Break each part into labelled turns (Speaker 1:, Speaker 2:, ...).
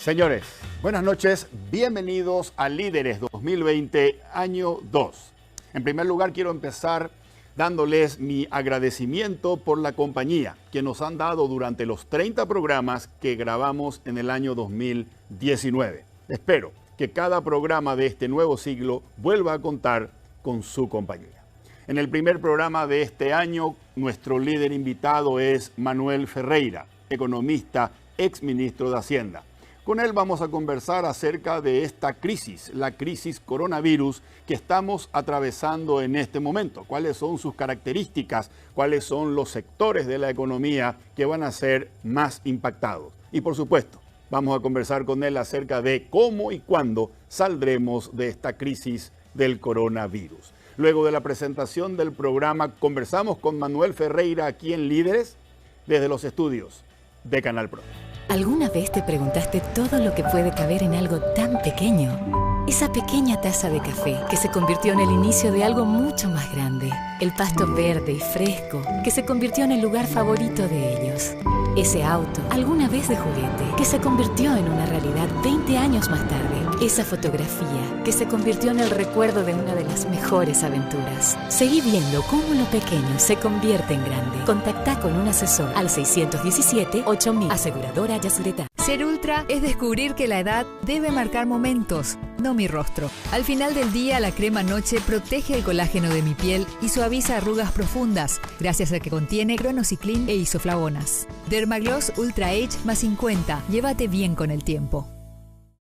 Speaker 1: Señores, buenas noches, bienvenidos a Líderes 2020, año 2. En primer lugar, quiero empezar dándoles mi agradecimiento por la compañía que nos han dado durante los 30 programas que grabamos en el año 2019. Espero que cada programa de este nuevo siglo vuelva a contar con su compañía. En el primer programa de este año, nuestro líder invitado es Manuel Ferreira, economista, exministro de Hacienda. Con él vamos a conversar acerca de esta crisis, la crisis coronavirus que estamos atravesando en este momento. ¿Cuáles son sus características? ¿Cuáles son los sectores de la economía que van a ser más impactados? Y por supuesto, vamos a conversar con él acerca de cómo y cuándo saldremos de esta crisis del coronavirus. Luego de la presentación del programa, conversamos con Manuel Ferreira aquí en Líderes desde los estudios de Canal Pro.
Speaker 2: ¿Alguna vez te preguntaste todo lo que puede caber en algo tan pequeño? Esa pequeña taza de café que se convirtió en el inicio de algo mucho más grande. El pasto verde y fresco que se convirtió en el lugar favorito de ellos. Ese auto, alguna vez de juguete, que se convirtió en una realidad 20 años más tarde. Esa fotografía que se convirtió en el recuerdo de una de las mejores aventuras. Seguí viendo cómo lo pequeño se convierte en grande. Contactá con un asesor al 617-8000. Aseguradora Yasureta.
Speaker 3: Ser ultra es descubrir que la edad debe marcar momentos, no mi rostro. Al final del día, la crema noche protege el colágeno de mi piel y suaviza arrugas profundas, gracias a que contiene cronociclín e isoflavonas. Dermagloss Ultra Age más 50. Llévate bien con el tiempo.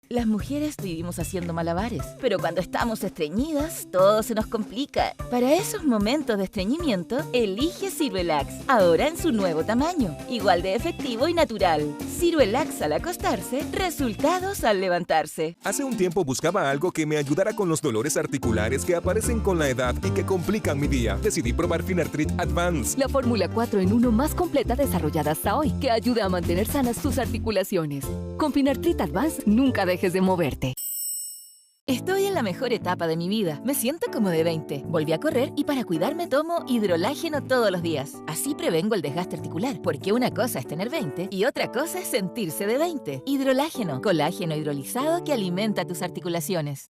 Speaker 4: Las mujeres vivimos haciendo malabares, pero cuando estamos estreñidas, todo se nos complica. Para esos momentos de estreñimiento, elige Ciruelax, ahora en su nuevo tamaño, igual de efectivo y natural. Ciruelax al acostarse, resultados al levantarse.
Speaker 5: Hace un tiempo buscaba algo que me ayudara con los dolores articulares que aparecen con la edad y que complican mi día. Decidí probar Finartrit Advance.
Speaker 6: La fórmula 4 en 1 más completa desarrollada hasta hoy, que ayuda a mantener sanas tus articulaciones. Con Finartrit Advance, nunca dejes de moverte.
Speaker 4: Estoy en la mejor etapa de mi vida. Me siento como de 20. Volví a correr y para cuidarme tomo hidrolágeno todos los días. Así prevengo el desgaste articular, porque una cosa es tener 20 y otra cosa es sentirse de 20. Hidrolágeno, colágeno hidrolizado que alimenta tus articulaciones.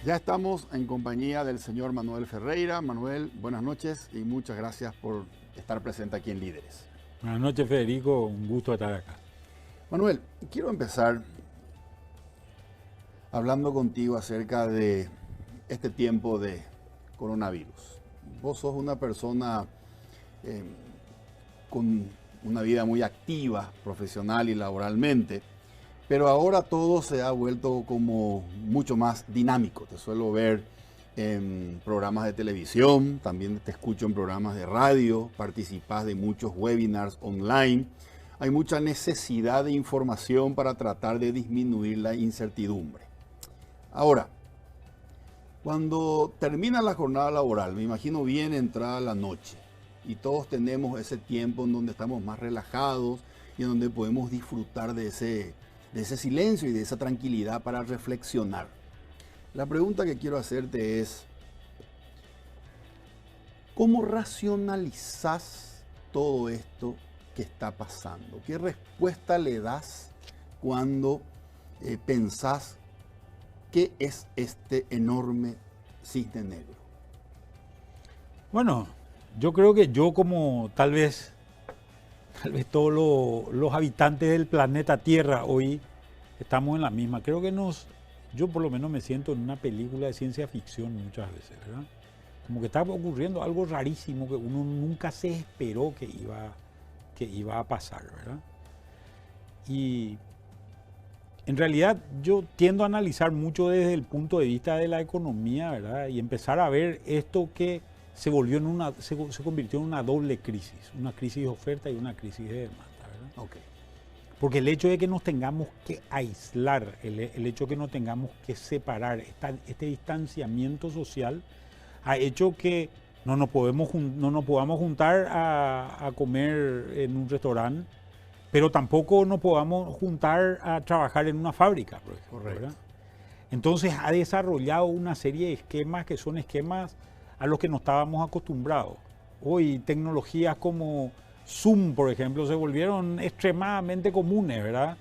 Speaker 1: Ya estamos en compañía del señor Manuel Ferreira. Manuel, buenas noches y muchas gracias por estar presente aquí en Líderes.
Speaker 7: Buenas noches, Federico. Un gusto estar acá.
Speaker 1: Manuel, quiero empezar hablando contigo acerca de este tiempo de coronavirus. Vos sos una persona con una vida muy activa, profesional y laboralmente. Pero ahora todo se ha vuelto como mucho más dinámico. Te suelo ver en programas de televisión, también te escucho en programas de radio, participas de muchos webinars online. Hay mucha necesidad de información para tratar de disminuir la incertidumbre. Ahora, cuando termina la jornada laboral, me imagino bien entrada la noche, y todos tenemos ese tiempo en donde estamos más relajados y en donde podemos disfrutar de ese silencio y de esa tranquilidad para reflexionar. La pregunta que quiero hacerte es, ¿cómo racionalizas todo esto que está pasando? ¿Qué respuesta le das cuando pensás qué es este enorme cisne negro?
Speaker 7: Bueno, yo creo que yo como tal vez todos los habitantes del planeta Tierra hoy estamos en la misma. Creo que yo por lo menos me siento en una película de ciencia ficción muchas veces, ¿verdad? Como que está ocurriendo algo rarísimo que uno nunca se esperó que iba a pasar, ¿verdad? Y en realidad yo tiendo a analizar mucho desde el punto de vista de la economía, ¿verdad? Y empezar a ver esto que se convirtió en una doble crisis, una crisis de oferta y una crisis de demanda, ¿verdad?
Speaker 1: Okay.
Speaker 7: Porque el hecho de que nos tengamos que aislar, el hecho de que nos tengamos que separar, este distanciamiento social, ha hecho que no nos podamos juntar a comer en un restaurante, pero tampoco nos podamos juntar a trabajar en una fábrica, por ejemplo, ¿verdad? Entonces ha desarrollado una serie de esquemas que son esquemas a los que no estábamos acostumbrados. Hoy tecnologías como Zoom, por ejemplo, se volvieron extremadamente comunes, ¿verdad?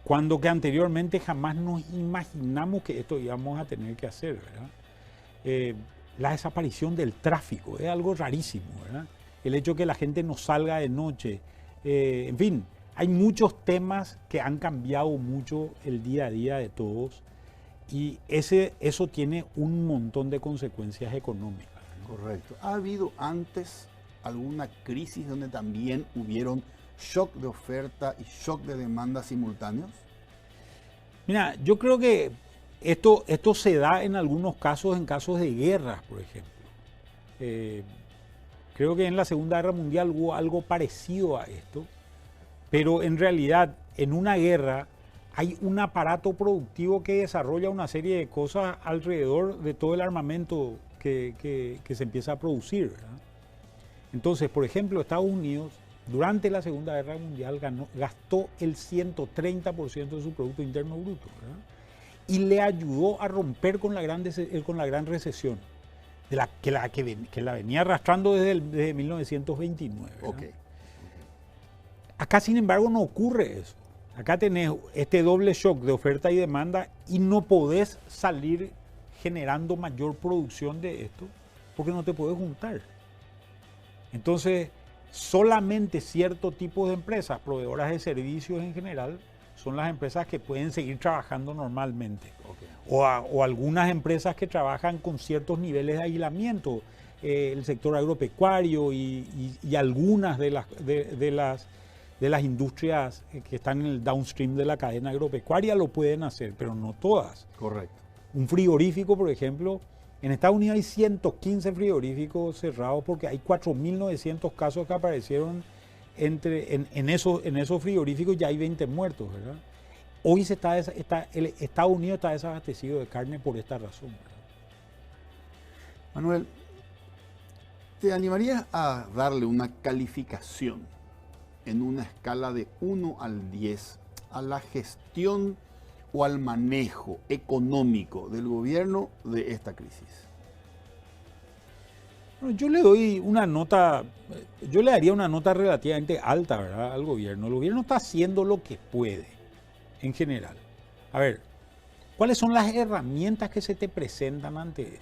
Speaker 7: Cuando que anteriormente jamás nos imaginamos que esto íbamos a tener que hacer, ¿verdad? La desaparición del tráfico es algo rarísimo, ¿verdad? El hecho de que la gente no salga de noche, en fin, hay muchos temas que han cambiado mucho el día a día de todos y eso tiene un montón de consecuencias económicas, ¿no?
Speaker 1: Correcto. ¿Ha habido antes alguna crisis donde también hubieron shock de oferta y shock de demanda simultáneos?
Speaker 7: Mira, yo creo que esto se da en algunos casos, en casos de guerras, por ejemplo. Creo que en la Segunda Guerra Mundial hubo algo parecido a esto, pero en realidad en una guerra hay un aparato productivo que desarrolla una serie de cosas alrededor de todo el armamento que se empieza a producir, ¿verdad? Entonces, por ejemplo, Estados Unidos durante la Segunda Guerra Mundial gastó el 130% de su Producto Interno Bruto, ¿verdad? Y le ayudó a romper con la gran recesión, que la venía arrastrando desde 1929.
Speaker 1: Okay.
Speaker 7: Acá, sin embargo, no ocurre eso. Acá tenés este doble shock de oferta y demanda y no podés salir generando mayor producción de esto porque no te podés juntar. Entonces, solamente cierto tipo de empresas, proveedoras de servicios en general, son las empresas que pueden seguir trabajando normalmente.
Speaker 1: Okay.
Speaker 7: O algunas empresas que trabajan con ciertos niveles de aislamiento, el sector agropecuario y algunas de las industrias que están en el downstream de la cadena agropecuaria lo pueden hacer, pero no todas.
Speaker 1: Correcto. Un
Speaker 7: frigorífico, por ejemplo, en Estados Unidos hay 115 frigoríficos cerrados porque hay 4.900 casos que aparecieron en esos frigoríficos, ya hay 20 muertos, ¿verdad? Hoy Estados Unidos está desabastecido de carne por esta razón, ¿verdad?
Speaker 1: Manuel, ¿te animarías a darle una calificación en una escala de 1 al 10 a la gestión o al manejo económico del gobierno de esta crisis?
Speaker 7: Bueno, yo le daría una nota relativamente alta, ¿verdad?, al gobierno. El gobierno está haciendo lo que puede, en general. A ver, ¿cuáles son las herramientas que se te presentan ante esto?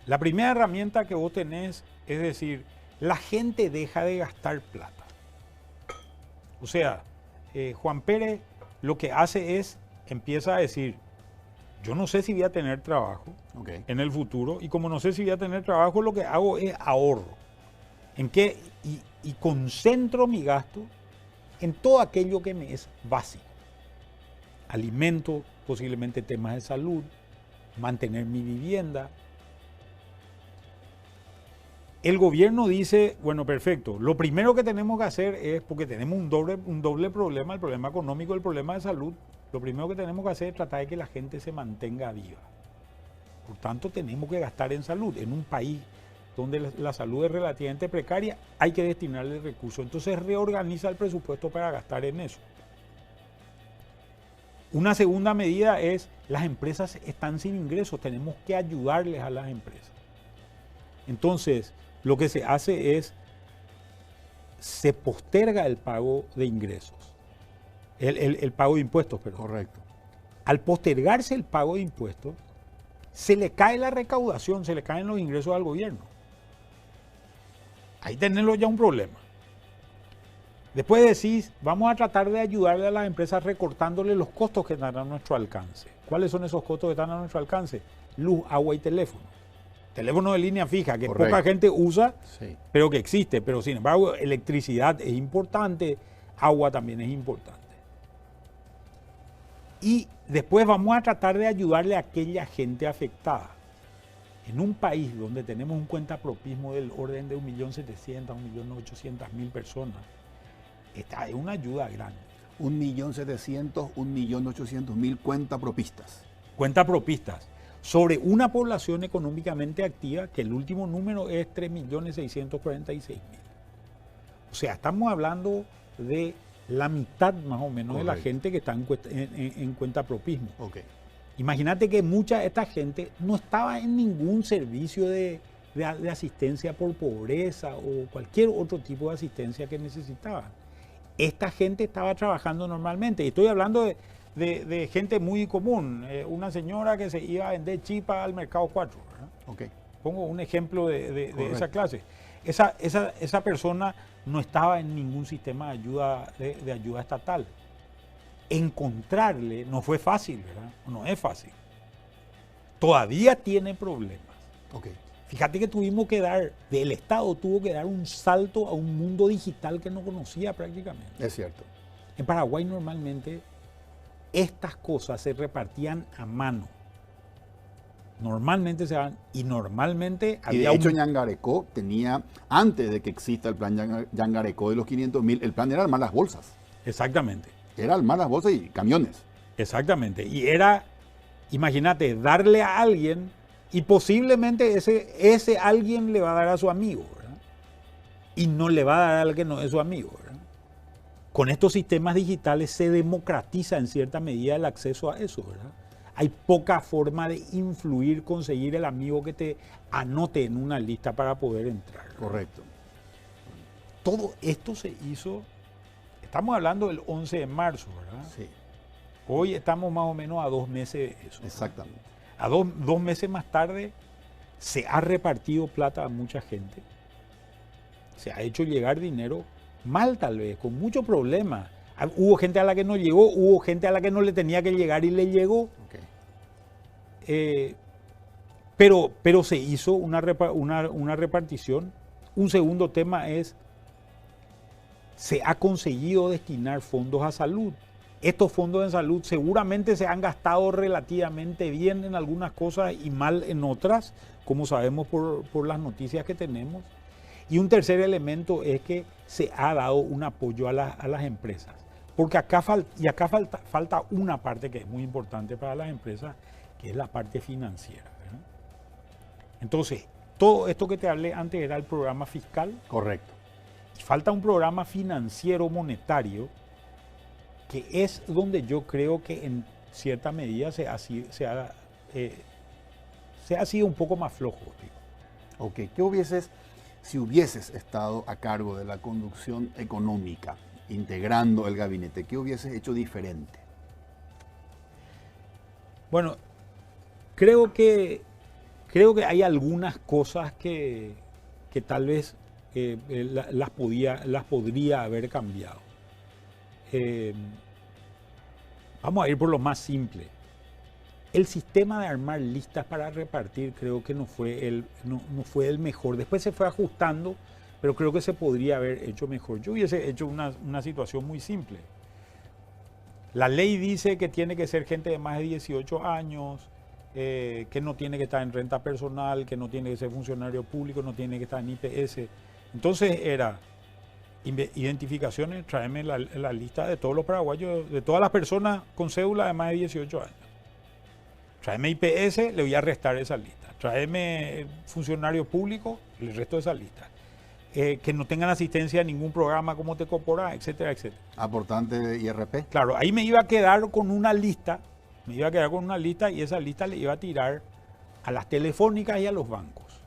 Speaker 7: La primera herramienta que vos tenés es decir, la gente deja de gastar plata. O sea, Juan Pérez lo que hace es, empieza a decir, yo no sé si voy a tener trabajo en el futuro, y como no sé si voy a tener trabajo, lo que hago es ahorro. Y concentro mi gasto en todo aquello que me es básico. Alimentos, posiblemente temas de salud, mantener mi vivienda. El gobierno dice, bueno, perfecto, lo primero que tenemos que hacer es, porque tenemos un doble problema, el problema económico y el problema de salud, lo primero que tenemos que hacer es tratar de que la gente se mantenga viva. Por tanto, tenemos que gastar en salud. En un país donde la salud es relativamente precaria, hay que destinarle recursos. Entonces reorganiza el presupuesto para gastar en eso. Una segunda medida es, las empresas están sin ingresos, tenemos que ayudarles a las empresas. Entonces, lo que se hace es, se posterga el pago de ingresos, el pago de impuestos, perdón.
Speaker 1: Correcto.
Speaker 7: Al postergarse el pago de impuestos, se le cae la recaudación, se le caen los ingresos al gobierno. Ahí tenemos ya un problema. Después decís, vamos a tratar de ayudarle a las empresas recortándole los costos que están a nuestro alcance. ¿Cuáles son esos costos que están a nuestro alcance? Luz, agua y teléfono. Teléfono de línea fija, que
Speaker 1: correcto,
Speaker 7: poca gente usa,
Speaker 1: sí,
Speaker 7: pero que existe. Pero sin embargo, electricidad es importante, agua también es importante. Y después vamos a tratar de ayudarle a aquella gente afectada. En un país donde tenemos un cuentapropismo del orden de 1.700.000, 1.800.000 personas, esta es una ayuda grande.
Speaker 1: 1.700.000, 1.800.000 cuentapropistas.
Speaker 7: Cuentapropistas. Sobre una población económicamente activa, que el último número es 3.646.000. O sea, estamos hablando de la mitad más o menos de la
Speaker 1: Correcto.
Speaker 7: gente que está en cuentapropismo.
Speaker 1: Ok.
Speaker 7: Imagínate que mucha de esta gente no estaba en ningún servicio de asistencia por pobreza o cualquier otro tipo de asistencia que necesitaban. Esta gente estaba trabajando normalmente. Y estoy hablando de gente muy común. Una señora que se iba a vender chipa al Mercado 4. ¿verdad?
Speaker 1: Ok.
Speaker 7: Pongo un ejemplo de
Speaker 1: Correcto.
Speaker 7: esa clase. Esa persona no estaba en ningún sistema de ayuda estatal. Encontrarle no fue fácil, ¿verdad? No es fácil. Todavía tiene problemas.
Speaker 1: Ok.
Speaker 7: Fíjate que el Estado tuvo que dar un salto a un mundo digital que no conocía prácticamente.
Speaker 1: Es cierto.
Speaker 7: En Paraguay normalmente estas cosas se repartían a mano. Normalmente se daban y normalmente
Speaker 1: Y de
Speaker 7: había
Speaker 1: hecho, Yangarecó tenía, antes de que exista el plan Yangarecó de los 500.000, el plan era armar las bolsas.
Speaker 7: Exactamente.
Speaker 1: Era armar las bolsas y camiones.
Speaker 7: Exactamente. Y era, imagínate, darle a alguien y posiblemente ese alguien le va a dar a su amigo, ¿verdad? Y no le va a dar al que no es su amigo, ¿verdad? Con estos sistemas digitales se democratiza en cierta medida el acceso a eso, ¿verdad? Hay poca forma de influir, conseguir el amigo que te anote en una lista para poder entrar, ¿verdad?
Speaker 1: Correcto.
Speaker 7: Todo esto se hizo, estamos hablando del 11 de marzo, ¿verdad?
Speaker 1: Sí,
Speaker 7: Hoy estamos más o menos a 2 meses de eso, ¿verdad?
Speaker 1: exactamente.
Speaker 7: A dos meses más tarde se ha repartido plata a mucha gente. Se ha hecho llegar dinero mal tal vez, con muchos problemas. Hubo gente a la que no llegó, hubo gente a la que no le tenía que llegar y le llegó.
Speaker 1: Ok.
Speaker 7: Pero se hizo una repartición. Un segundo tema es, se ha conseguido destinar fondos a salud. Estos fondos de salud seguramente se han gastado relativamente bien en algunas cosas y mal en otras, como sabemos por las noticias que tenemos. Y un tercer elemento es que se ha dado un apoyo a las empresas. Porque acá falta una parte que es muy importante para las empresas, que es la parte financiera, ¿verdad? Entonces, todo esto que te hablé antes era el programa fiscal.
Speaker 1: Correcto.
Speaker 7: Falta un programa financiero monetario, que es donde yo creo que en cierta medida se ha sido un poco más flojo. Digo.
Speaker 1: Ok. Si hubieses estado a cargo de la conducción económica, integrando el gabinete, ¿qué hubieses hecho diferente?
Speaker 7: Bueno, creo que hay algunas cosas que tal vez las podría haber cambiado. Vamos a ir por lo más simple. El sistema de armar listas para repartir creo que no fue el mejor. Después se fue ajustando, pero creo que se podría haber hecho mejor. Yo hubiese hecho una situación muy simple. La ley dice que tiene que ser gente de más de 18 años, que no tiene que estar en renta personal, que no tiene que ser funcionario público, no tiene que estar en IPS. Entonces era identificaciones, tráeme la lista de todos los paraguayos, de todas las personas con cédula de más de 18 años. Tráeme IPS, le voy a restar esa lista. Tráeme funcionario público, le resto esa lista. Que no tengan asistencia a ningún programa como Tecopora, etcétera, etcétera.
Speaker 1: Aportante de IRP.
Speaker 7: Claro, ahí me iba a quedar con una lista, y esa lista le iba a tirar a las telefónicas y a los bancos.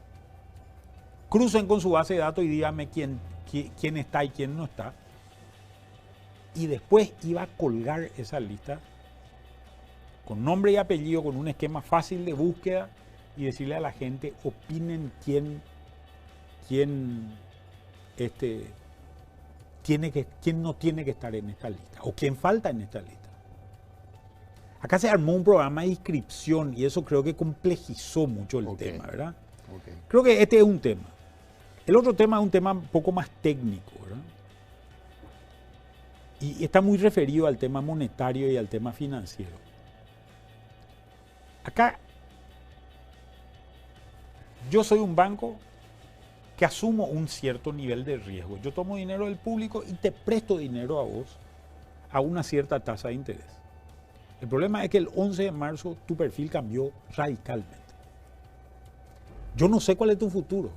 Speaker 7: Crucen con su base de datos y díganme quién está y quién no está. Y después iba a colgar esa lista con nombre y apellido, con un esquema fácil de búsqueda y decirle a la gente, opinen quién no tiene que estar en esta lista o quién falta en esta lista. Acá se armó un programa de inscripción y eso creo que complejizó mucho el tema, ¿verdad?
Speaker 1: Okay.
Speaker 7: Creo que este es un tema. El otro tema es un tema un poco más técnico, ¿verdad? Y está muy referido al tema monetario y al tema financiero. Acá, yo soy un banco que asumo un cierto nivel de riesgo. Yo tomo dinero del público y te presto dinero a vos a una cierta tasa de interés. El problema es que el 11 de marzo tu perfil cambió radicalmente. Yo no sé cuál es tu futuro.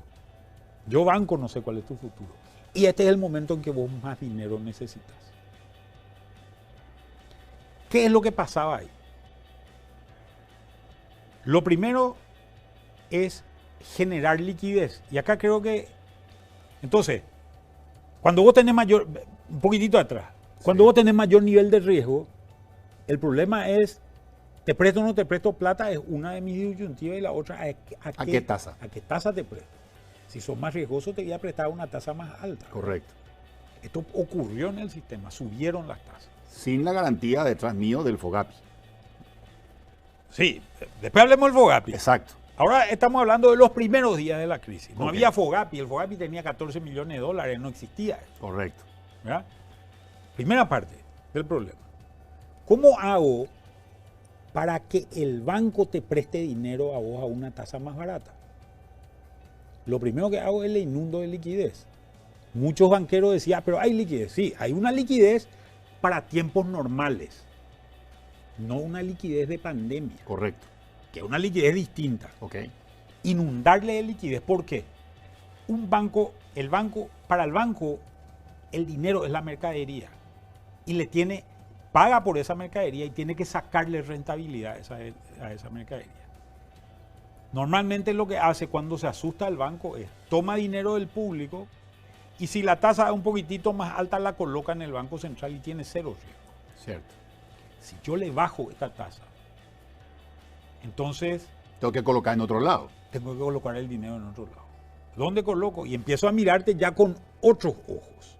Speaker 7: Yo banco no sé cuál es tu futuro. Y este es el momento en que vos más dinero necesitas. ¿Qué es lo que pasaba ahí? Lo primero es generar liquidez. Y acá creo que, entonces, cuando vos tenés mayor, un poquitito atrás, cuando vos tenés mayor nivel de riesgo, el problema es, te presto o no te presto plata, es una de mis disyuntivas, y la otra,
Speaker 1: ¿A qué tasa?
Speaker 7: ¿A qué tasa te presto? Si sos más riesgoso, te voy a prestar una tasa más alta.
Speaker 1: Correcto.
Speaker 7: Esto ocurrió en el sistema, subieron las tasas.
Speaker 1: Sin la garantía detrás mío del FOGAPI.
Speaker 7: Sí, después hablemos del FOGAPI.
Speaker 1: Exacto.
Speaker 7: Ahora estamos hablando de los primeros días de la crisis. No
Speaker 1: Ok.
Speaker 7: había FOGAPI, el FOGAPI tenía 14 millones de dólares, no existía.
Speaker 1: Correcto.
Speaker 7: ¿Verdad? Primera parte del problema. ¿Cómo hago para que el banco te preste dinero a vos a una tasa más barata? Lo primero que hago es le inundo de liquidez. Muchos banqueros decían, pero hay liquidez. Sí, hay una liquidez para tiempos normales, no una liquidez de pandemia,
Speaker 1: Correcto.
Speaker 7: que es una liquidez distinta.
Speaker 1: Ok.
Speaker 7: Inundarle de liquidez, ¿por qué? Para el banco, el dinero es la mercadería y paga por esa mercadería y tiene que sacarle rentabilidad a esa mercadería. Normalmente lo que hace cuando se asusta el banco es toma dinero del público y si la tasa es un poquitito más alta la coloca en el Banco Central y tiene cero riesgo.
Speaker 1: Cierto.
Speaker 7: Si yo le bajo esta tasa, entonces
Speaker 1: Tengo que colocar en otro lado.
Speaker 7: tengo que colocar el dinero en otro lado. ¿Dónde coloco? Y empiezo a mirarte ya con otros ojos.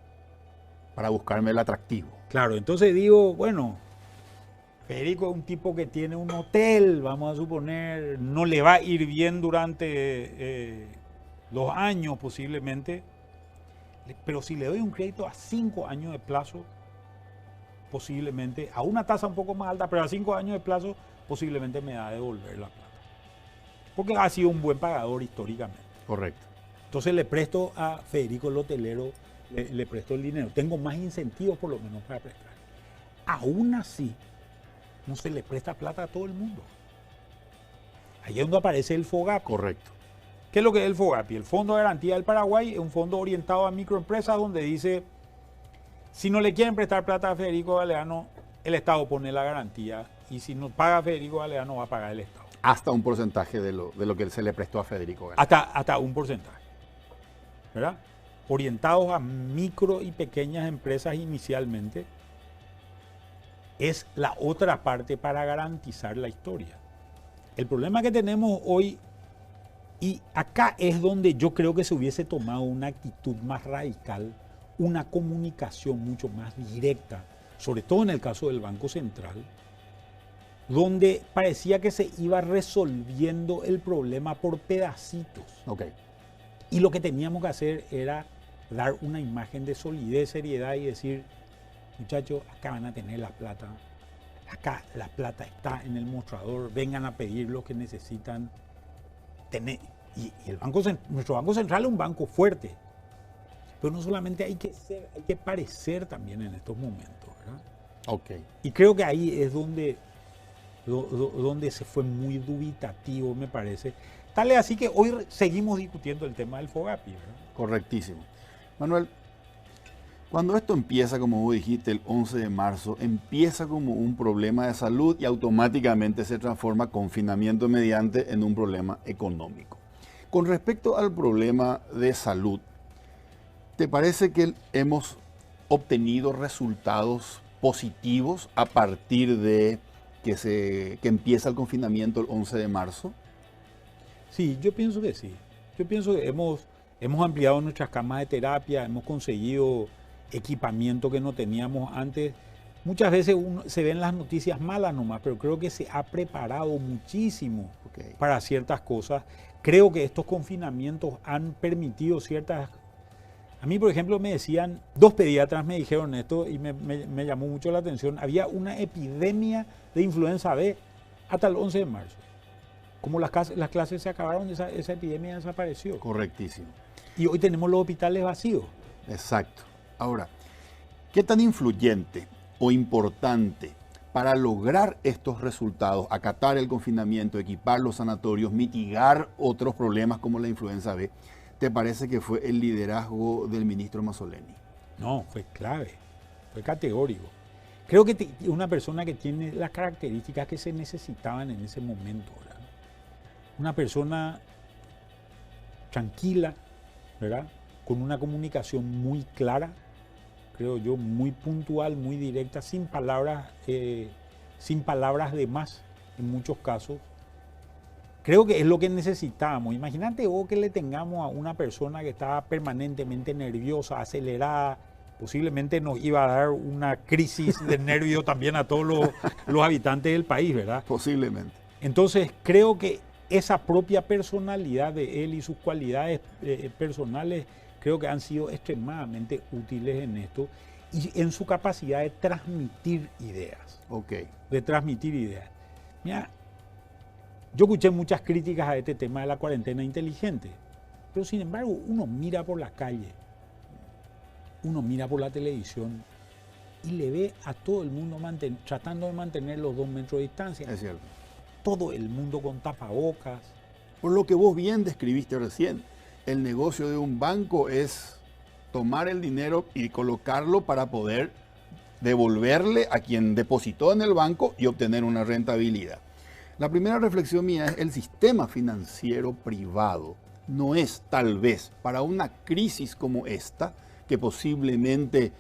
Speaker 1: Para buscarme el atractivo.
Speaker 7: Claro, entonces digo, bueno, Federico es un tipo que tiene un hotel, vamos a suponer, no le va a ir bien durante 2 años posiblemente, pero si le doy un crédito a 5 años de plazo, posiblemente, a una tasa un poco más alta, pero a 5 años de plazo, posiblemente me da a devolver la plata. Porque ha sido un buen pagador históricamente.
Speaker 1: Correcto.
Speaker 7: Entonces le presto a Federico el hotelero, le presto el dinero. Tengo más incentivos por lo menos para prestar. Aún así, no se le presta plata a todo el mundo. Ahí es donde aparece el FOGAPI.
Speaker 1: Correcto.
Speaker 7: ¿Qué es lo que es el FOGAPI? El Fondo de Garantía del Paraguay es un fondo orientado a microempresas donde dice, si no le quieren prestar plata a Federico Galeano, el Estado pone la garantía y si no paga Federico Galeano va a pagar el Estado.
Speaker 1: Hasta un porcentaje de lo que se le prestó a Federico Galeano.
Speaker 7: Hasta un porcentaje. ¿Verdad? Orientados a micro y pequeñas empresas inicialmente, es la otra parte para garantizar la historia. El problema que tenemos hoy, y acá es donde yo creo que se hubiese tomado una actitud más radical, una comunicación mucho más directa, sobre todo en el caso del Banco Central, donde parecía que se iba resolviendo el problema por pedacitos.
Speaker 1: Ok.
Speaker 7: Y lo que teníamos que hacer era dar una imagen de solidez, seriedad y decir, muchachos, acá van a tener la plata, acá la plata está en el mostrador, vengan a pedir lo que necesitan tener. Y nuestro Banco Central es un banco fuerte, pero no solamente hay que parecer también en estos momentos, ¿verdad?
Speaker 1: Ok.
Speaker 7: Y creo que ahí es donde se fue muy dubitativo, me parece. Tal es así que hoy seguimos discutiendo el tema del FOGAPI, ¿verdad?
Speaker 1: Correctísimo. Manuel, cuando esto empieza, como vos dijiste, el 11 de marzo, empieza como un problema de salud y automáticamente se transforma confinamiento mediante en un problema económico. Con respecto al problema de salud, ¿te parece que hemos obtenido resultados positivos a partir de que empieza el confinamiento el 11 de marzo?
Speaker 7: Sí, yo pienso que sí. Yo pienso que hemos ampliado nuestras camas de terapia, hemos conseguido equipamiento que no teníamos antes. Muchas veces se ven las noticias malas nomás, pero creo que se ha preparado muchísimo para ciertas cosas. Creo que estos confinamientos han permitido ciertas... A mí, por ejemplo, me decían, 2 pediatras me dijeron esto y me llamó mucho la atención. Había una epidemia de influenza B hasta el 11 de marzo. Como las clases se acabaron, esa epidemia desapareció.
Speaker 1: Correctísimo.
Speaker 7: Y hoy tenemos los hospitales vacíos.
Speaker 1: Exacto. Ahora, ¿qué tan influyente o importante para lograr estos resultados, acatar el confinamiento, equipar los sanatorios, mitigar otros problemas como la influenza B, te parece que fue el liderazgo del ministro Mazzoleni?
Speaker 7: No, fue clave, fue categórico. Creo que una persona que tiene las características que se necesitaban en ese momento, ¿verdad? Una persona tranquila, ¿verdad? Con una comunicación muy clara, creo yo, muy puntual, muy directa, sin palabras de más en muchos casos. Creo que es lo que necesitábamos. Imagínate vos que le tengamos a una persona que estaba permanentemente nerviosa, acelerada, posiblemente nos iba a dar una crisis de nervio también a todos los habitantes del país, ¿verdad?
Speaker 1: Posiblemente.
Speaker 7: Entonces creo que esa propia personalidad de él y sus cualidades personales creo que han sido extremadamente útiles en esto y en su capacidad de transmitir ideas.
Speaker 1: Ok.
Speaker 7: De transmitir ideas. Mira, yo escuché muchas críticas a este tema de la cuarentena inteligente, pero sin embargo uno mira por la calle, uno mira por la televisión y le ve a todo el mundo tratando de mantener los 2 metros de distancia.
Speaker 1: Es cierto.
Speaker 7: Todo el mundo con tapabocas.
Speaker 1: Por lo que vos bien describiste recién, el negocio de un banco es tomar el dinero y colocarlo para poder devolverle a quien depositó en el banco y obtener una rentabilidad. La primera reflexión mía es el sistema financiero privado no es tal vez para una crisis como esta, que posiblemente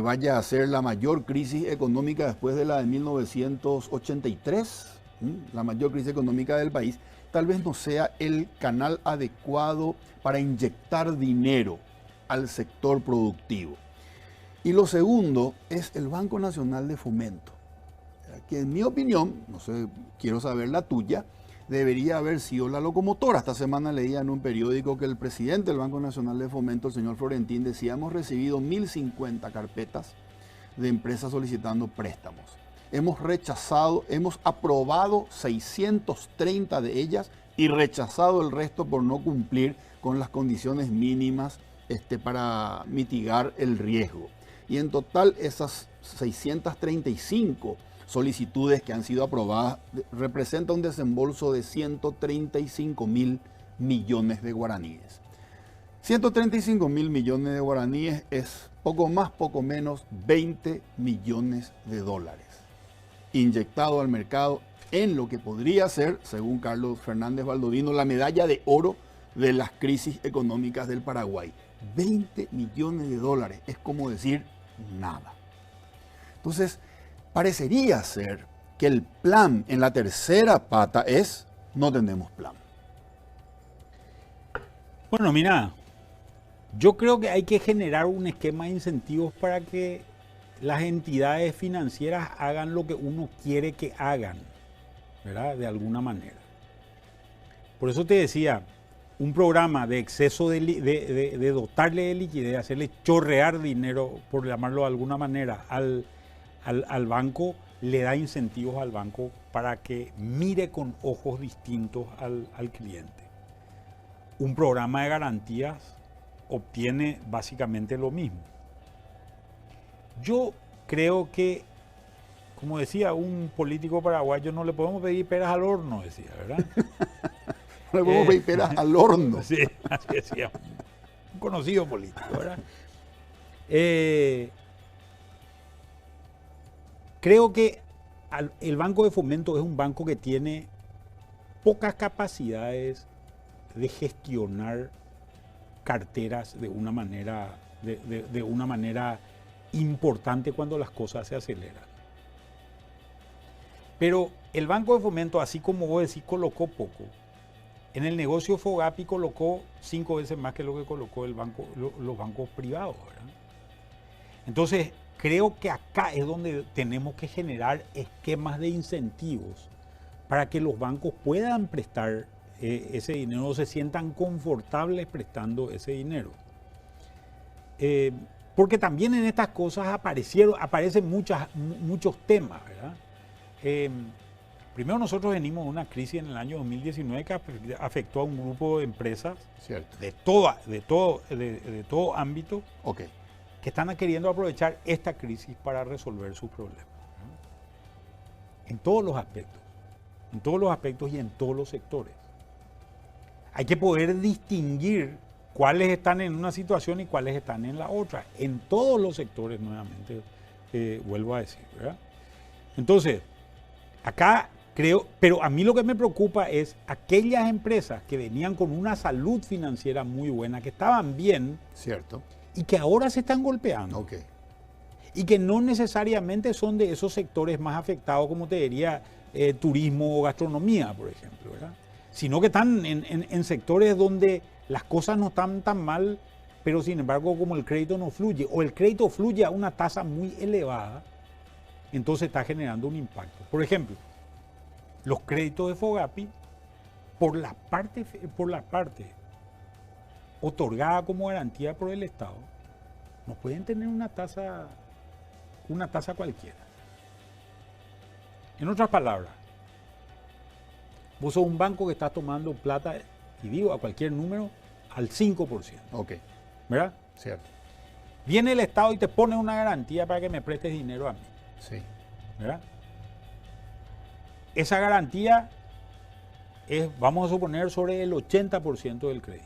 Speaker 1: vaya a ser la mayor crisis económica después de la de 1983, la mayor crisis económica del país, tal vez no sea el canal adecuado para inyectar dinero al sector productivo. Y lo segundo es el Banco Nacional de Fomento, que en mi opinión, no sé, quiero saber la tuya, debería haber sido la locomotora. Esta semana leía en un periódico que el presidente del Banco Nacional de Fomento, el señor Florentín, decía: hemos recibido 1.050 carpetas de empresas solicitando préstamos. Hemos aprobado 630 de ellas y rechazado el resto por no cumplir con las condiciones mínimas para mitigar el riesgo. Y en total esas 635 solicitudes que han sido aprobadas representa un desembolso de 135.000 millones de guaraníes. 135.000 millones de guaraníes es poco más, poco menos 20 millones de dólares inyectado al mercado en lo que podría ser, según Carlos Fernández Baldovino, la medalla de oro de las crisis económicas del Paraguay. 20 millones de dólares es como decir nada. Entonces, parecería ser que el plan en la tercera pata es: no tenemos plan.
Speaker 7: Bueno, mira, yo creo que hay que generar un esquema de incentivos para que las entidades financieras hagan lo que uno quiere que hagan, ¿verdad? De alguna manera. Por eso te decía, un programa de exceso de dotarle de liquidez, hacerle chorrear dinero, por llamarlo de alguna manera, al banco, le da incentivos al banco para que mire con ojos distintos al cliente. Un programa de garantías obtiene básicamente lo mismo. Yo creo que, como decía un político paraguayo, no le podemos pedir peras al horno, decía, ¿verdad?
Speaker 1: No le podemos pedir peras al horno.
Speaker 7: Sí, así decía un conocido político, ¿verdad? Creo que el Banco de Fomento es un banco que tiene pocas capacidades de gestionar carteras de una manera importante cuando las cosas se aceleran. Pero el Banco de Fomento, así como vos decís, colocó poco. En el negocio Fogapi colocó 5 veces más que lo que colocó los bancos privados, ¿verdad? Entonces, creo que acá es donde tenemos que generar esquemas de incentivos para que los bancos puedan prestar ese dinero, o se sientan confortables prestando ese dinero. Porque también en estas cosas aparecen muchos temas, ¿verdad? Primero, nosotros venimos de una crisis en el año 2019 que afectó a un grupo de empresas.
Speaker 1: Cierto.
Speaker 7: de todo ámbito,
Speaker 1: Ok.
Speaker 7: que están queriendo aprovechar esta crisis para resolver sus problemas, ¿no? En todos los aspectos y en todos los sectores. Hay que poder distinguir cuáles están en una situación y cuáles están en la otra, en todos los sectores, nuevamente vuelvo a decir, ¿verdad? Entonces, acá creo, pero a mí lo que me preocupa es aquellas empresas que venían con una salud financiera muy buena, que estaban bien,
Speaker 1: Cierto.
Speaker 7: y que ahora se están golpeando.
Speaker 1: Ok.
Speaker 7: Y que no necesariamente son de esos sectores más afectados, como te diría, turismo o gastronomía, por ejemplo, ¿verdad? Sino que están en sectores donde las cosas no están tan mal, pero sin embargo como el crédito no fluye, o el crédito fluye a una tasa muy elevada, entonces está generando un impacto. Por ejemplo, los créditos de FOGAPI, por la parte otorgada como garantía por el Estado, no pueden tener una tasa cualquiera. En otras palabras, vos sos un banco que está tomando plata, y digo a cualquier número, al 5%.
Speaker 1: Ok.
Speaker 7: ¿Verdad?
Speaker 1: Cierto.
Speaker 7: Viene el Estado y te pone una garantía para que me prestes dinero a mí.
Speaker 1: Sí.
Speaker 7: ¿Verdad? Esa garantía es, vamos a suponer, sobre el 80% del crédito.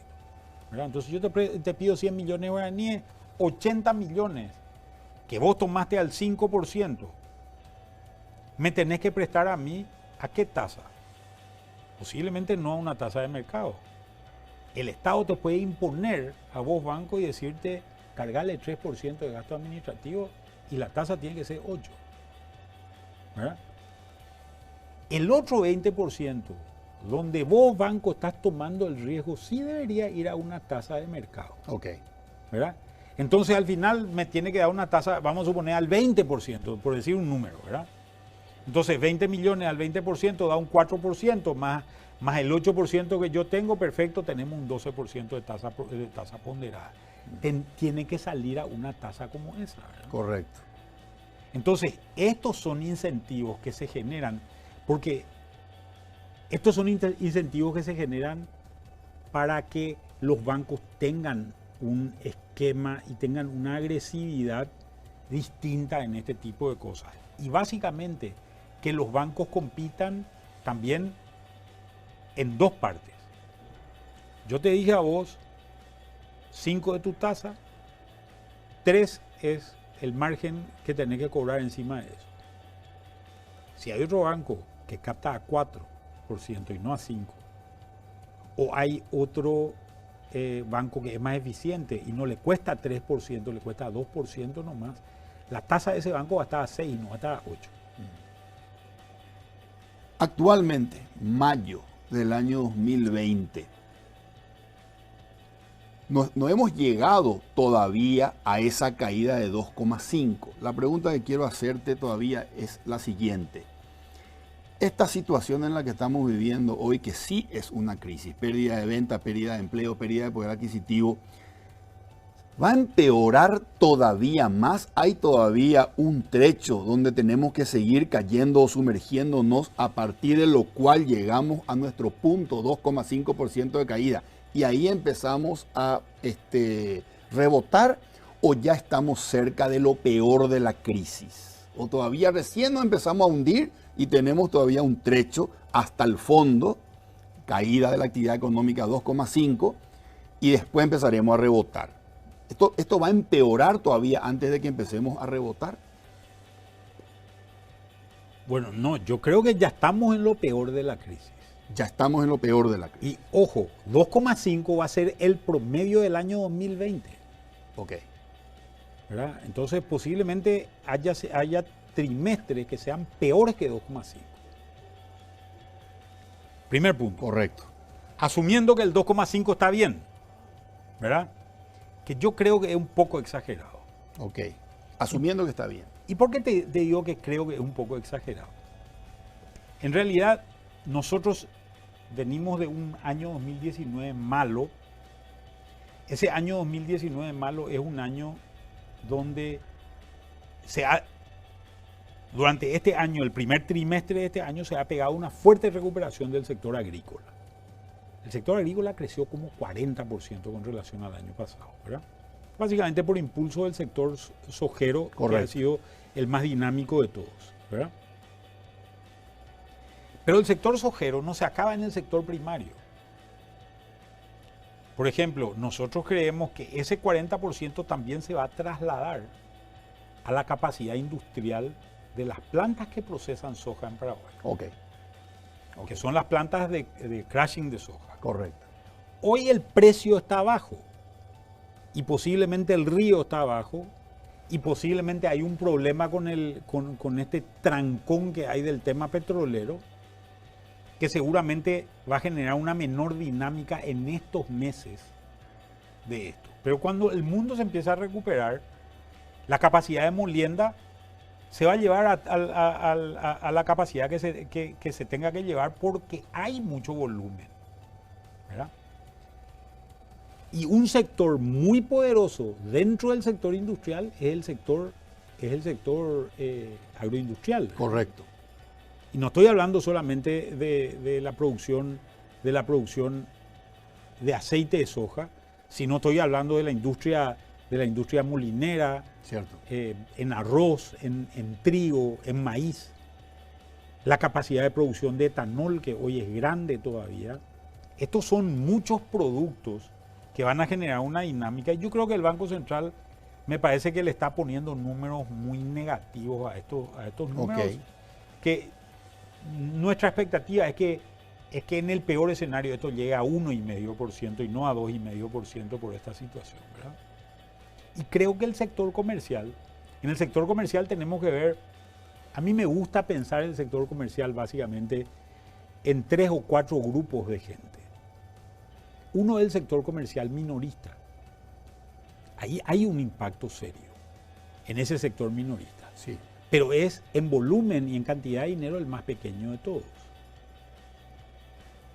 Speaker 7: ¿Verdad? Entonces yo te pido 100 millones de guaraníes, 80 millones que vos tomaste al 5%, me tenés que prestar a mí, ¿a qué tasa? Posiblemente no a una tasa de mercado. El Estado te puede imponer a vos, banco, y decirte, cargale 3% de gasto administrativo y la tasa tiene que ser 8%. ¿Verdad? El otro 20%, donde vos, banco, estás tomando el riesgo, sí debería ir a una tasa de mercado.
Speaker 1: Ok.
Speaker 7: ¿Verdad? Entonces al final me tiene que dar una tasa, vamos a suponer, al 20%, por decir un número, ¿verdad? Entonces 20 millones al 20% da un 4%, más el 8% que yo tengo, perfecto, tenemos un 12% de tasa ponderada. Tiene que salir a una tasa como esa, ¿verdad?
Speaker 1: Correcto.
Speaker 7: Entonces, estos son incentivos que se generan, porque estos son incentivos que se generan para que los bancos tengan un esquema y tengan una agresividad distinta en este tipo de cosas. Y básicamente que los bancos compitan también en dos partes. Yo te dije a vos, 5 de tu tasa, 3 es el margen que tenés que cobrar encima de eso. Si hay otro banco que capta a 4% y no a 5%, o hay otro banco que es más eficiente y no le cuesta 3%, le cuesta 2% nomás, la tasa de ese banco va a estar a 6 y no va a estar a 8%.
Speaker 1: Actualmente, mayo del año 2020, no hemos llegado todavía a esa caída de 2,5. La pregunta que quiero hacerte todavía es la siguiente. Esta situación en la que estamos viviendo hoy, que sí es una crisis, pérdida de venta, pérdida de empleo, pérdida de poder adquisitivo, ¿va a empeorar todavía más? ¿Hay todavía un trecho donde tenemos que seguir cayendo o sumergiéndonos, a partir de lo cual llegamos a nuestro punto 2,5% de caída? Y ahí empezamos a rebotar, ¿o ya estamos cerca de lo peor de la crisis? ¿O todavía recién nos empezamos a hundir y tenemos todavía un trecho hasta el fondo, caída de la actividad económica 2,5, y después empezaremos a rebotar? ¿Esto va a empeorar todavía antes de que empecemos a rebotar?
Speaker 7: Bueno, no, yo creo que ya estamos en lo peor de la crisis.
Speaker 1: Ya estamos en lo peor de la crisis.
Speaker 7: Y ojo, 2,5 va a ser el promedio del año 2020.
Speaker 1: Ok.
Speaker 7: ¿Verdad? Entonces posiblemente haya trimestres que sean peores que 2,5. Primer punto.
Speaker 1: Correcto.
Speaker 7: Asumiendo que el 2,5 está bien, ¿verdad? Que yo creo que es un poco exagerado.
Speaker 1: Ok. Asumiendo que está bien.
Speaker 7: ¿Y por qué te digo que creo que es un poco exagerado? En realidad, nosotros venimos de un año 2019 malo. Ese año 2019 malo es un año donde durante este año, el primer trimestre de este año, se ha pegado una fuerte recuperación del sector agrícola. El sector agrícola creció como 40% con relación al año pasado, ¿verdad? Básicamente por impulso del sector sojero, que ha sido el más dinámico de todos, ¿verdad? Pero el sector sojero no se acaba en el sector primario. Por ejemplo, nosotros creemos que ese 40% también se va a trasladar a la capacidad industrial de las plantas que procesan soja en Paraguay.
Speaker 1: Ok.
Speaker 7: Que son las plantas de crushing de soja.
Speaker 1: Correcto.
Speaker 7: Hoy el precio está bajo y posiblemente el río está abajo y posiblemente hay un problema con este trancón que hay del tema petrolero que seguramente va a generar una menor dinámica en estos meses de esto. Pero cuando el mundo se empieza a recuperar, la capacidad de molienda se va a llevar a la capacidad que se tenga que llevar porque hay mucho volumen, ¿verdad? Y un sector muy poderoso dentro del sector industrial es el sector agroindustrial.
Speaker 1: Correcto.
Speaker 7: Y no estoy hablando solamente de la producción de aceite de soja, sino estoy hablando de la industria molinera,
Speaker 1: Cierto.
Speaker 7: En arroz, en trigo, en maíz. La capacidad de producción de etanol, que hoy es grande todavía. Estos son muchos productos que van a generar una dinámica. Y yo creo que el Banco Central me parece que le está poniendo números muy negativos a estos números.
Speaker 1: Ok.
Speaker 7: Que nuestra expectativa es que en el peor escenario esto llegue a 1,5% y no a 2,5% por esta situación, ¿verdad? Y creo que en el sector comercial tenemos que ver, a mí me gusta pensar el sector comercial básicamente en 3 o 4 grupos de gente. Uno es el sector comercial minorista. Ahí hay un impacto serio en ese sector minorista.
Speaker 1: Sí.
Speaker 7: Pero es en volumen y en cantidad de dinero el más pequeño de todos.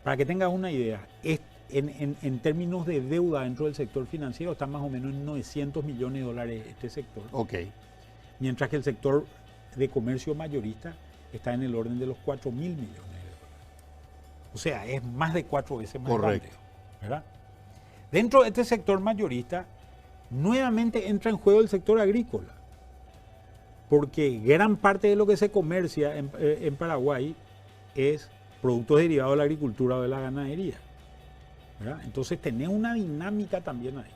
Speaker 7: Para que tengas una idea, en términos de deuda dentro del sector financiero está más o menos en $900 millones este sector.
Speaker 1: Ok.
Speaker 7: Mientras que el sector de comercio mayorista está en el orden de los 4.000 millones de dólares. O sea, es más de 4 veces más
Speaker 1: Correcto.
Speaker 7: grande, ¿verdad? Dentro de este sector mayorista, nuevamente entra en juego el sector agrícola. Porque gran parte de lo que se comercia en Paraguay es productos derivados de la agricultura o de la ganadería, ¿verdad? Entonces tenés una dinámica también ahí.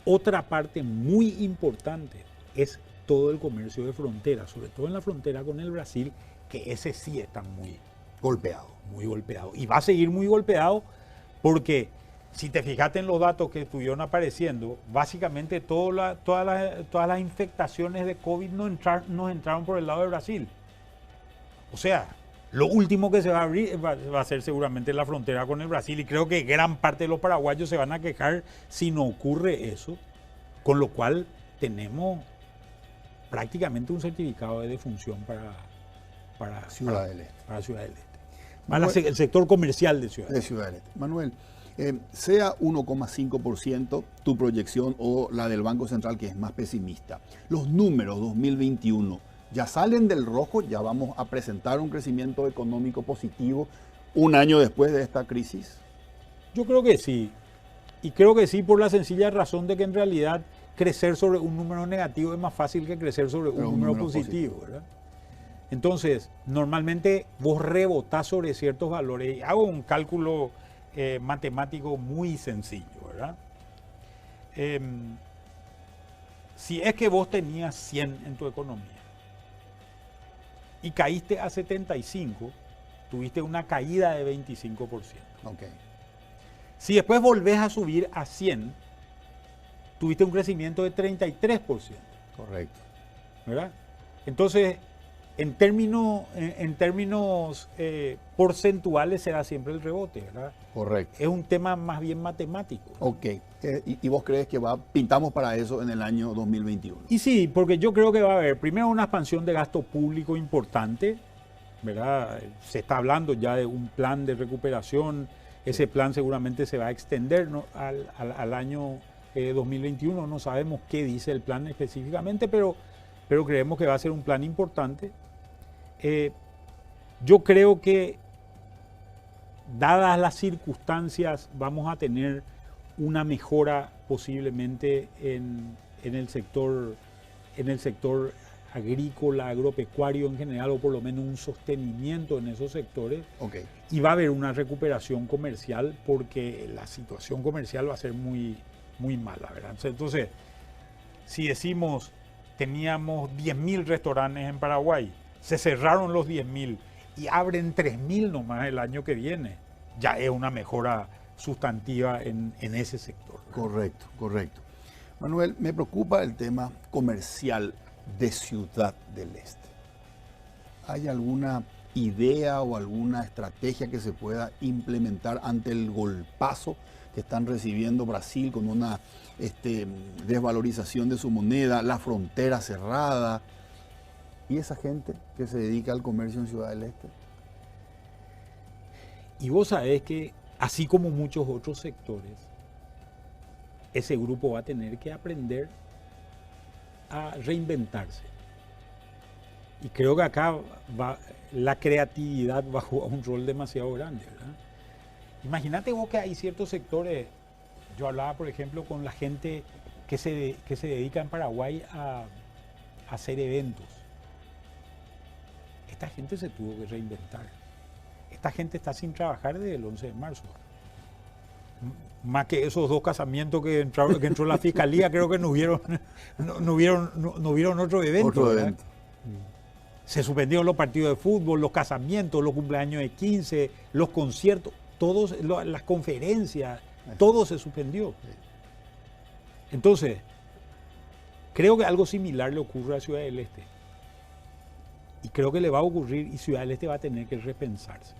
Speaker 7: Otra parte muy importante es todo el comercio de frontera, sobre todo en la frontera con el Brasil, que ese sí está muy
Speaker 1: Golpeado.
Speaker 7: golpeado. Y va a seguir muy golpeado porque si te fijaste en los datos que estuvieron apareciendo, básicamente todas las infectaciones de COVID no entraron por el lado de Brasil. O sea, lo último que se va a abrir va a ser seguramente la frontera con el Brasil y creo que gran parte de los paraguayos se van a quejar si no ocurre eso, con lo cual tenemos prácticamente un certificado de defunción para
Speaker 1: Ciudad del Este.
Speaker 7: Para Ciudad del Este. Para el sector comercial de Ciudad del
Speaker 1: De
Speaker 7: Este.
Speaker 1: Ciudad del Este. Manuel, sea 1,5% tu proyección o la del Banco Central, que es más pesimista, los números 2021 ya salen del rojo, ya vamos a presentar un crecimiento económico positivo un año después de esta crisis.
Speaker 7: Yo creo que sí. Y creo que sí por la sencilla razón de que en realidad crecer sobre un número negativo es más fácil que crecer sobre un número positivo, ¿verdad? Entonces, normalmente vos rebotás sobre ciertos valores. Hago un cálculo matemático muy sencillo, ¿verdad? Si es que vos tenías 100 en tu economía y caíste a 75, tuviste una caída de 25%.
Speaker 1: Okay.
Speaker 7: Si después volvés a subir a 100, tuviste un crecimiento de 33%.
Speaker 1: Correcto.
Speaker 7: ¿Verdad? Entonces, en términos porcentuales será siempre el rebote, ¿verdad?
Speaker 1: Correcto.
Speaker 7: Es un tema más bien matemático.
Speaker 1: Ok. ¿Y vos crees que pintamos para eso en el año 2021?
Speaker 7: Y sí, porque yo creo que va a haber primero una expansión de gasto público importante, ¿verdad? Se está hablando ya de un plan de recuperación. Ese plan seguramente se va a extender, ¿no? al año 2021. No sabemos qué dice el plan específicamente, pero creemos que va a ser un plan importante. Yo creo que, dadas las circunstancias, vamos a tener una mejora posiblemente en el sector agrícola, agropecuario en general, o por lo menos un sostenimiento en esos sectores.
Speaker 1: Ok.
Speaker 7: Y va a haber una recuperación comercial porque la situación comercial va a ser muy, muy mala, ¿verdad? Entonces, si decimos teníamos 10.000 restaurantes en Paraguay, se cerraron los 10.000 y abren 3.000 nomás el año que viene. Ya es una mejora sustantiva en ese sector.
Speaker 1: Correcto, correcto. Manuel, me preocupa el tema comercial de Ciudad del Este. ¿Hay alguna idea o alguna estrategia que se pueda implementar ante el golpazo que están recibiendo Brasil con una desvalorización de su moneda, la frontera cerrada? ¿Y esa gente que se dedica al comercio en Ciudad del Este?
Speaker 7: Y vos sabés que, así como muchos otros sectores, ese grupo va a tener que aprender a reinventarse. Y creo que acá la creatividad va a jugar un rol demasiado grande, ¿verdad? Imagínate vos que hay ciertos sectores, yo hablaba por ejemplo con la gente que se dedica en Paraguay a hacer eventos. Esta gente se tuvo que reinventar. Esta gente está sin trabajar desde el 11 de marzo. Más que esos 2 casamientos que entró la fiscalía, creo que no hubieron otro evento.
Speaker 1: Otro evento.
Speaker 7: Se suspendieron los partidos de fútbol, los casamientos, los cumpleaños de 15, los conciertos, las conferencias, todo se suspendió. Entonces, creo que algo similar le ocurre a Ciudad del Este. Y creo que le va a ocurrir y Ciudad del Este va a tener que repensarse.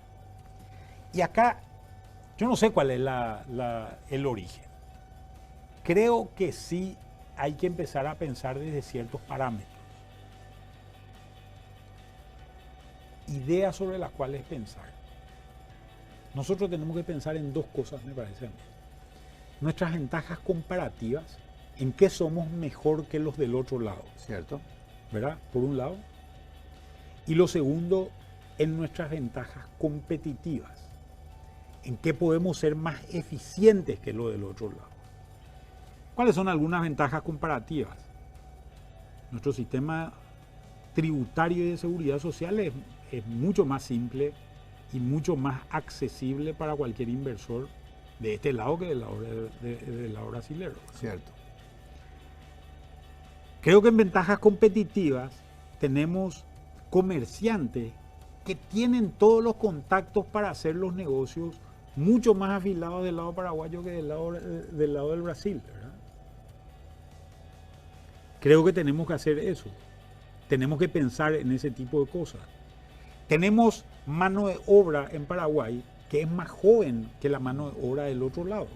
Speaker 7: Y acá, yo no sé cuál es el origen. Creo que sí hay que empezar a pensar desde ciertos parámetros. Ideas sobre las cuales pensar. Nosotros tenemos que pensar en 2 cosas, me parece a mí. Nuestras ventajas comparativas, en qué somos mejor que los del otro lado.
Speaker 1: ¿Cierto?
Speaker 7: ¿Verdad? Por un lado. Y lo segundo, en nuestras ventajas competitivas. En qué podemos ser más eficientes que los del otro lado. ¿Cuáles son algunas ventajas comparativas? Nuestro sistema tributario y de seguridad social es mucho más simple y mucho más accesible para cualquier inversor de este lado que del lado brasilero.
Speaker 1: Cierto.
Speaker 7: Creo que en ventajas competitivas tenemos comerciantes que tienen todos los contactos para hacer los negocios mucho más afilados del lado paraguayo que del lado del Brasil, ¿verdad? Creo que tenemos que hacer eso. Tenemos que pensar en ese tipo de cosas. Tenemos mano de obra en Paraguay que es más joven que la mano de obra del otro lado.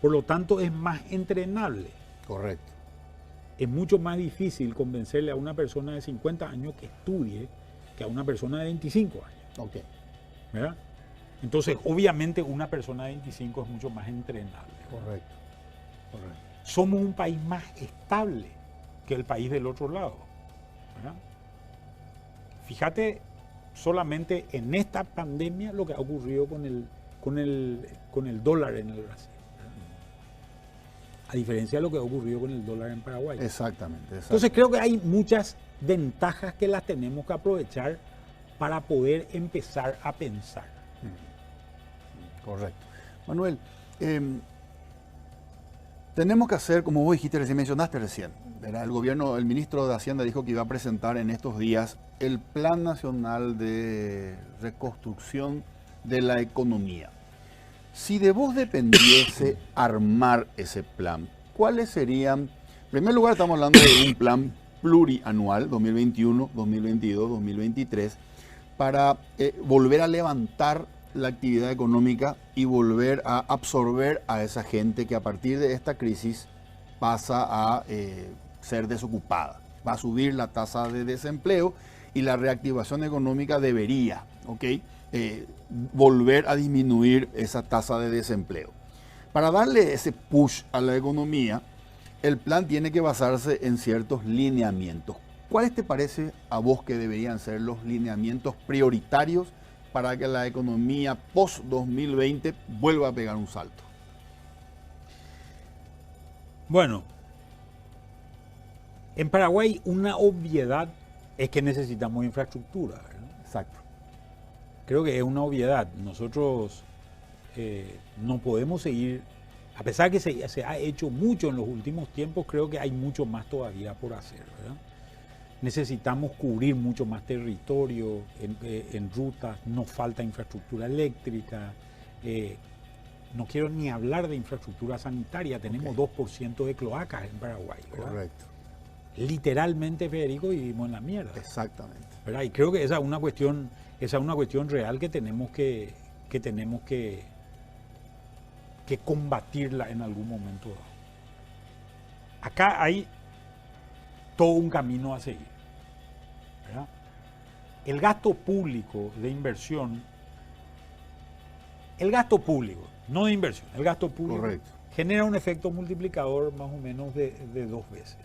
Speaker 7: Por lo tanto, es más entrenable.
Speaker 1: Correcto.
Speaker 7: Es mucho más difícil convencerle a una persona de 50 años que estudie que a una persona de 25 años.
Speaker 1: Ok.
Speaker 7: ¿Verdad? Entonces, obviamente, una persona de 25 es mucho más entrenable.
Speaker 1: Correcto. Correcto.
Speaker 7: Somos un país más estable que el país del otro lado, ¿verdad? Fíjate solamente en esta pandemia lo que ha ocurrido con el dólar en el Brasil, ¿verdad? A diferencia de lo que ha ocurrido con el dólar en Paraguay.
Speaker 1: Exactamente.
Speaker 7: Entonces creo que hay muchas ventajas que las tenemos que aprovechar para poder empezar a pensar.
Speaker 1: Correcto. Manuel, tenemos que hacer, como vos dijiste, mencionaste recién, ¿verdad? El ministro de Hacienda dijo que iba a presentar en estos días el Plan Nacional de Reconstrucción de la Economía. Si de vos dependiese armar ese plan, ¿cuáles serían? En primer lugar, estamos hablando de un plan plurianual, 2021, 2022, 2023, para volver a levantar la actividad económica y volver a absorber a esa gente que a partir de esta crisis pasa a ser desocupada. Va a subir la tasa de desempleo y la reactivación económica debería, ¿ok?, volver a disminuir esa tasa de desempleo. Para darle ese push a la economía, el plan tiene que basarse en ciertos lineamientos. ¿Cuáles te parece a vos que deberían ser los lineamientos prioritarios para que la economía post-2020 vuelva a pegar un salto?
Speaker 7: Bueno, en Paraguay una obviedad es que necesitamos infraestructura, ¿verdad?
Speaker 1: Exacto.
Speaker 7: Creo que es una obviedad. Nosotros no podemos seguir A pesar que se ha hecho mucho en los últimos tiempos, creo que hay mucho más todavía por hacer, ¿verdad? Necesitamos cubrir mucho más territorio en rutas, nos falta infraestructura eléctrica, no quiero ni hablar de infraestructura sanitaria, tenemos 2% de cloacas en Paraguay, ¿verdad? Correcto. Literalmente, Federico, vivimos en la mierda.
Speaker 1: Exactamente.
Speaker 7: ¿Verdad? Y creo que esa es una cuestión real que tenemos que combatirla en algún momento dado. Acá hay todo un camino a seguir, ¿verdad? El gasto público de inversión, el gasto público, no de inversión, el gasto público
Speaker 1: Correcto.
Speaker 7: genera un efecto multiplicador más o menos de 2 veces.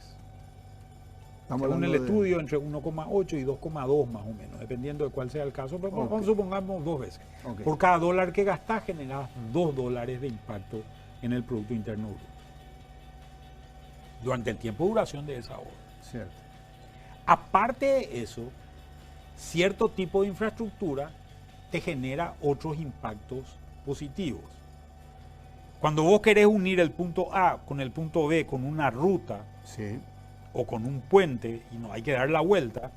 Speaker 7: Según el estudio, entre 1,8 y 2,2 más o menos, dependiendo de cuál sea el caso, pero supongamos 2 veces. Okay. Por cada dólar que gastás, generas $2 de impacto en el Producto Interno Bruto durante el tiempo de duración de esa obra.
Speaker 1: Cierto.
Speaker 7: Aparte de eso, cierto tipo de infraestructura te genera otros impactos positivos. Cuando vos querés unir el punto A con el punto B con una ruta,
Speaker 1: sí,
Speaker 7: o con un puente y no hay que dar la vuelta,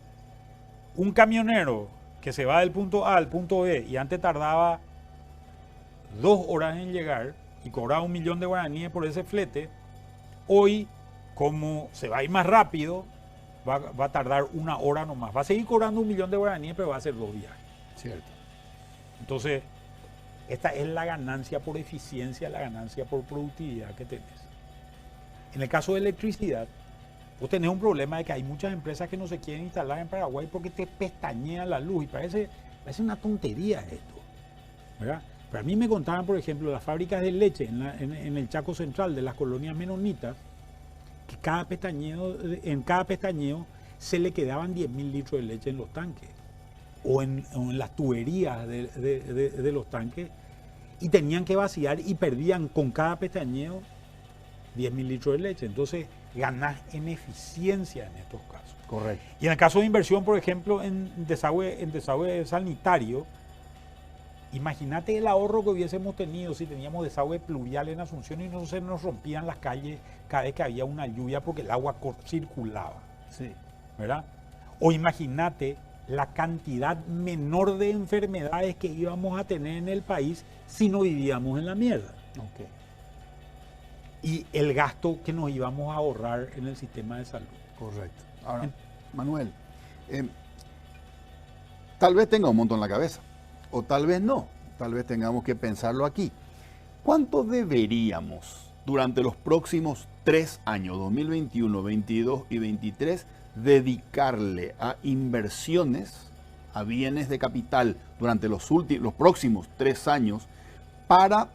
Speaker 7: un camionero que se va del punto A al punto B y antes tardaba 2 horas en llegar y cobraba 1 millón de guaraníes por ese flete, hoy, como se va a ir más rápido, va a tardar 1 hora nomás. Va a seguir cobrando 1 millón de guaraníes, pero va a hacer 2 viajes.
Speaker 1: Cierto.
Speaker 7: Entonces, esta es la ganancia por eficiencia, la ganancia por productividad que tenés. En el caso de electricidad, vos tenés un problema de que hay muchas empresas que no se quieren instalar en Paraguay porque te pestañean la luz y parece una tontería esto, ¿verdad? Pero a mí me contaban, por ejemplo, las fábricas de leche en el Chaco Central de las colonias menonitas, que en cada pestañeo se le quedaban 10.000 litros de leche en los tanques o en las tuberías de los tanques y tenían que vaciar y perdían con cada pestañeo 10.000 litros de leche. Entonces, ganás en eficiencia en estos casos.
Speaker 1: Correcto.
Speaker 7: Y en el caso de inversión, por ejemplo, en desagüe sanitario, imagínate el ahorro que hubiésemos tenido si teníamos desagüe pluvial en Asunción y no se nos rompían las calles cada vez que había una lluvia porque el agua circulaba.
Speaker 1: Sí.
Speaker 7: ¿Verdad? O imagínate la cantidad menor de enfermedades que íbamos a tener en el país si no vivíamos en la mierda.
Speaker 1: Okay.
Speaker 7: Y el gasto que nos íbamos a ahorrar en el sistema de salud.
Speaker 1: Correcto. Ahora, Manuel, tal vez tenga un monto en la cabeza, o tal vez no, tal vez tengamos que pensarlo aquí. ¿Cuánto deberíamos durante los próximos 3 años, 2021, 2022 y 2023, dedicarle a inversiones, a bienes de capital durante los próximos 3 años para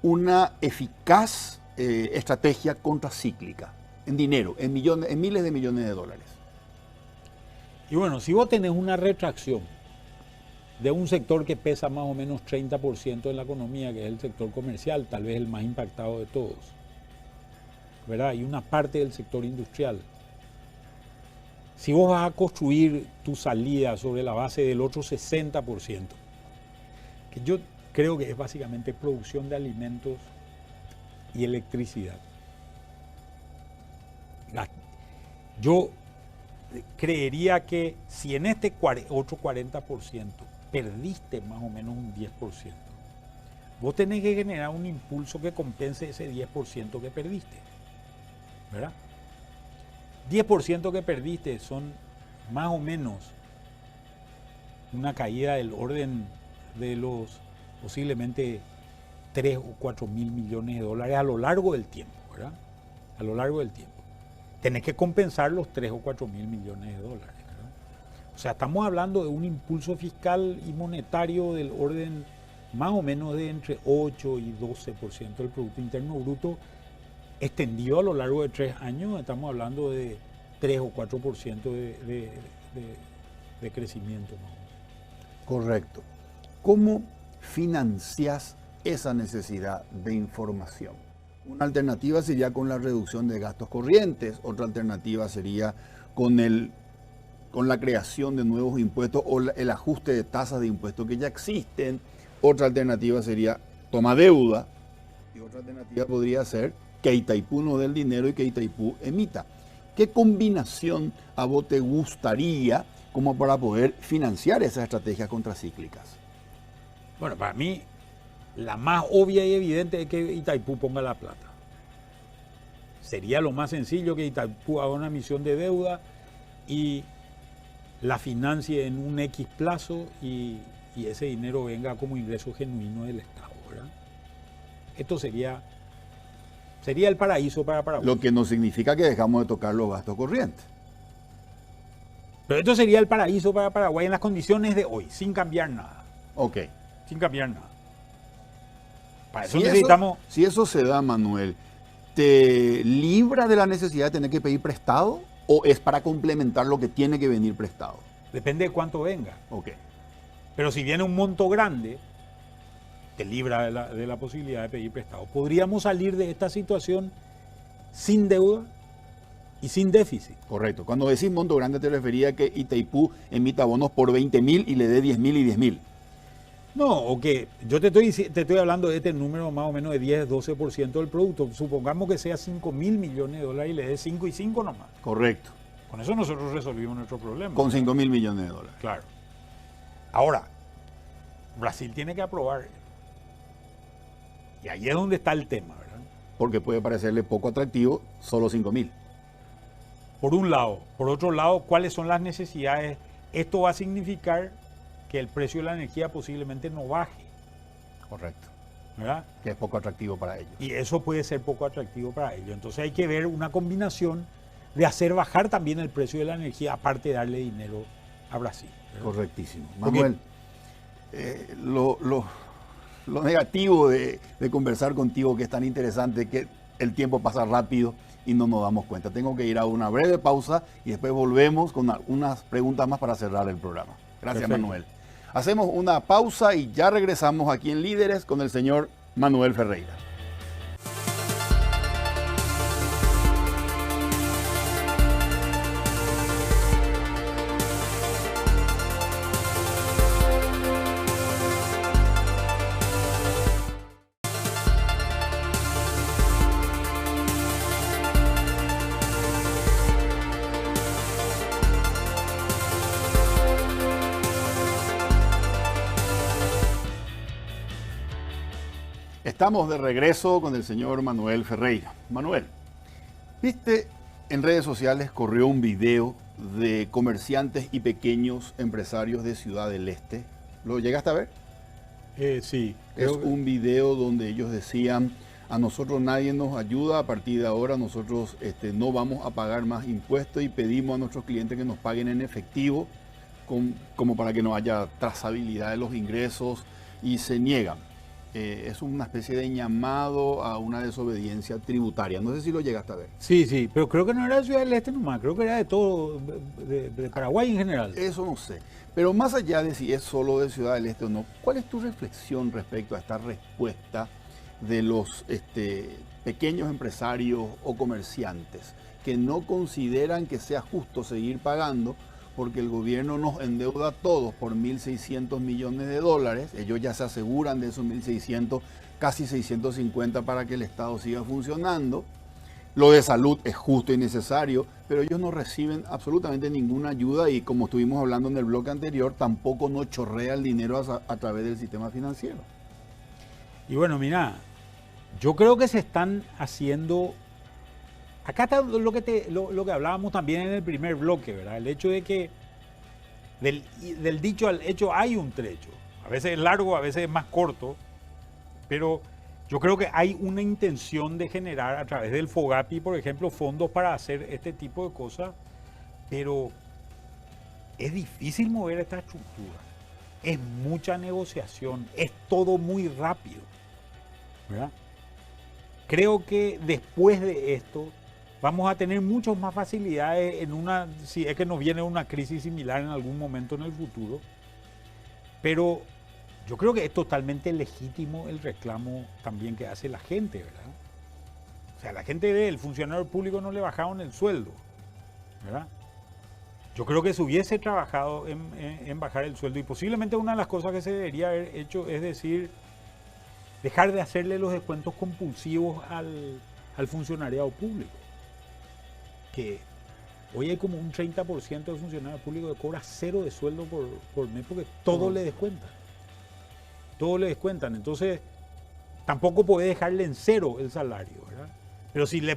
Speaker 1: una eficaz estrategia contracíclica, en dinero, en miles de millones de dólares?
Speaker 7: Y bueno, si vos tenés una retracción de un sector que pesa más o menos 30% en la economía, que es el sector comercial, tal vez el más impactado de todos, ¿verdad? Y una parte del sector industrial. Si vos vas a construir tu salida sobre la base del otro 60%, que yo creo que es básicamente producción de alimentos y electricidad. Yo creería que si en este otro 40% perdiste más o menos un 10%, vos tenés que generar un impulso que compense ese 10% que perdiste, ¿verdad? 10% que perdiste son más o menos una caída del orden de los posiblemente 3 o 4 mil millones de dólares a lo largo del tiempo, ¿verdad? A lo largo del tiempo. Tenés que compensar los 3 o 4 mil millones de dólares, ¿verdad? O sea, estamos hablando de un impulso fiscal y monetario del orden más o menos de entre 8 y 12% del Producto Interno Bruto, extendido a lo largo de 3 años. Estamos hablando de 3 o 4% de crecimiento, ¿no?
Speaker 1: Correcto. ¿Cómo financias esa necesidad de información? Una alternativa sería con la reducción de gastos corrientes, otra alternativa sería con la creación de nuevos impuestos o el ajuste de tasas de impuestos que ya existen, otra alternativa sería toma deuda, Y otra alternativa podría ser que Itaipú no dé el dinero y que Itaipú emita. ¿Qué combinación a vos te gustaría como para poder financiar esas estrategias contracíclicas?
Speaker 7: Bueno, para mí, la más obvia y evidente es que Itaipú ponga la plata. Sería lo más sencillo que Itaipú haga una emisión de deuda y la financie en un X plazo y ese dinero venga como ingreso genuino del Estado, ¿verdad? Esto sería el paraíso para Paraguay.
Speaker 1: Lo que no significa que dejamos de tocar los gastos corrientes.
Speaker 7: Pero esto sería el paraíso para Paraguay en las condiciones de hoy, sin cambiar nada.
Speaker 1: Ok.
Speaker 7: Sin cambiar nada. Para eso
Speaker 1: Si
Speaker 7: necesitamos...
Speaker 1: si eso se da, Manuel, ¿te libra de la necesidad de tener que pedir prestado o es para complementar lo que tiene que venir prestado?
Speaker 7: Depende de cuánto venga.
Speaker 1: Ok.
Speaker 7: Pero si viene un monto grande, te libra de la posibilidad de pedir prestado. ¿Podríamos salir de esta situación sin deuda y sin déficit?
Speaker 1: Correcto. Cuando decís monto grande te refería a que Itaipú emita bonos por 20.000 y le dé 10.000 y 10.000.
Speaker 7: No, o que yo te estoy hablando de este número más o menos de 10-12% del producto. Supongamos que sea 5.000 millones de dólares y le dé 5 y 5 nomás.
Speaker 1: Correcto.
Speaker 7: Con eso nosotros resolvimos nuestro problema.
Speaker 1: Con 5.000 millones de dólares.
Speaker 7: Claro. Ahora, Brasil tiene que aprobar. Y ahí es donde está el tema, ¿verdad?
Speaker 1: Porque puede parecerle poco atractivo solo 5.000.
Speaker 7: Por un lado. Por otro lado, ¿cuáles son las necesidades? Esto va a significar que el precio de la energía posiblemente no baje,
Speaker 1: Correcto.
Speaker 7: ¿verdad?
Speaker 1: Que es poco atractivo para ellos.
Speaker 7: Y eso puede ser poco atractivo para ellos. Entonces hay que ver una combinación de hacer bajar también el precio de la energía, aparte de darle dinero a Brasil, ¿verdad?
Speaker 1: Correctísimo.
Speaker 7: Porque-
Speaker 1: Manuel, lo negativo de conversar contigo, que es tan interesante, que el tiempo pasa rápido y no nos damos cuenta. Tengo que ir a una breve pausa y después volvemos con unas preguntas más para cerrar el programa. Gracias,
Speaker 7: Perfecto.
Speaker 1: Manuel. Hacemos una pausa y ya regresamos aquí en Líderes con el señor Manuel Ferreira. Estamos de regreso con el señor Manuel Ferreira. Manuel, viste, en redes sociales corrió un video de comerciantes y pequeños empresarios de Ciudad del Este. ¿Lo llegaste a ver?
Speaker 7: Sí.
Speaker 1: Es un video donde ellos decían, a nosotros nadie nos ayuda, a partir de ahora nosotros no vamos a pagar más impuestos y pedimos a nuestros clientes que nos paguen en efectivo, como para que no haya trazabilidad de los ingresos, y se niegan. Es una especie de llamado a una desobediencia tributaria. No sé si lo llegaste a ver.
Speaker 7: Sí, pero creo que no era de Ciudad del Este nomás, creo que era de todo, de Paraguay en general.
Speaker 1: Eso no sé. Pero más allá de si es solo de Ciudad del Este o no, ¿cuál es tu reflexión respecto a esta respuesta de los pequeños empresarios o comerciantes que no consideran que sea justo seguir pagando porque el gobierno nos endeuda a todos por 1.600 millones de dólares? Ellos ya se aseguran de esos 1.600, casi 650 para que el Estado siga funcionando. Lo de salud es justo y necesario, pero ellos no reciben absolutamente ninguna ayuda y, como estuvimos hablando en el bloque anterior, tampoco no chorrea el dinero a través del sistema financiero.
Speaker 7: Y bueno, mira, yo creo que se están haciendo... Acá está lo que hablábamos también en el primer bloque, ¿verdad? El hecho de que del dicho al hecho hay un trecho. A veces es largo, a veces es más corto, pero yo creo que hay una intención de generar a través del FOGAPI, por ejemplo, fondos para hacer este tipo de cosas, pero es difícil mover esta estructura. Es mucha negociación, es todo muy rápido, ¿verdad? Creo que después de esto vamos a tener muchas más facilidades si es que nos viene una crisis similar en algún momento en el futuro. Pero yo creo que es totalmente legítimo el reclamo también que hace la gente, ¿verdad? O sea, la gente ve, el funcionario público no le bajaron el sueldo, ¿verdad? Yo creo que se hubiese trabajado en bajar el sueldo y posiblemente una de las cosas que se debería haber hecho es decir, dejar de hacerle los descuentos compulsivos al funcionariado público. Que hoy hay como un 30% de funcionarios públicos que cobra 0 de sueldo por mes porque todo le descuentan. Todo le descuentan. Entonces, tampoco puede dejarle en 0 el salario, ¿verdad? Pero si le